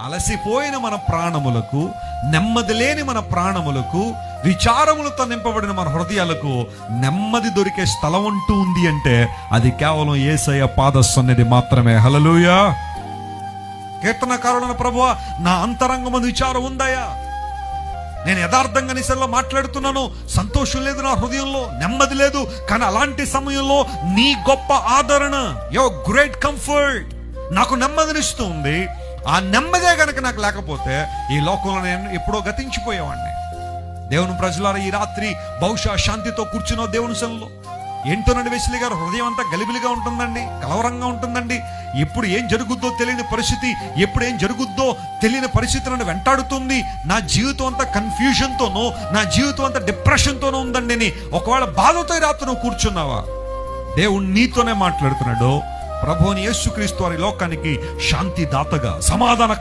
అలసిపోయిన మన ప్రాణములకు, నెమ్మది లేని మన ప్రాణములకు, విచారములతో నింపబడిన మన హృదయాలకు నెమ్మది దొరికే స్థలం అంటూ ఉంది అంటే అది కేవలం యేసయ్య పాద సన్నిధి మాత్రమే. హల్లెలూయా. కీర్తనకారుడైన ప్రభువా, నా అంతరంగమందు విచారం ఉందయ్యా, నేను యథార్థంగా నిసల్లో మాట్లాడుతున్నాను, సంతోషం లేదు నా హృదయంలో, నెమ్మది లేదు. కానీ అలాంటి సమయంలో నీ గొప్ప ఆదరణ, యువర్ గ్రేట్ కంఫర్ట్ నాకు నెమ్మదినిస్తూ ఉంది. ఆ నెమ్మదే గనక నాకు లేకపోతే ఈ లోకంలో నేను ఎప్పుడో గతించిపోయేవాడిని. దేవుని ప్రజలారా, ఈ రాత్రి బహుశా శాంతితో కూర్చున్న దేవుని సన్నిధిలో ఏంటోనండి వెస్లీ గారు, హృదయం అంతా గలిబిలిగా ఉంటుందండి, కలవరంగా ఉంటుందండి. ఎప్పుడు ఏం జరుగుద్దో తెలియని పరిస్థితి, ఎప్పుడు ఏం జరుగుద్దో తెలియని పరిస్థితి నన్ను వెంటాడుతుంది. నా జీవితం అంతా కన్ఫ్యూజన్తోనో, నా జీవితం అంతా డిప్రెషన్తోనో ఉందండి అని ఒకవేళ బాధతో రాత్రి నువ్వు కూర్చున్నావా, దేవుడు నీతోనే మాట్లాడుతున్నాడు. ప్రభువుని యేసుక్రీస్తు వారి లోకానికి శాంతి దాతగా, సమాధాన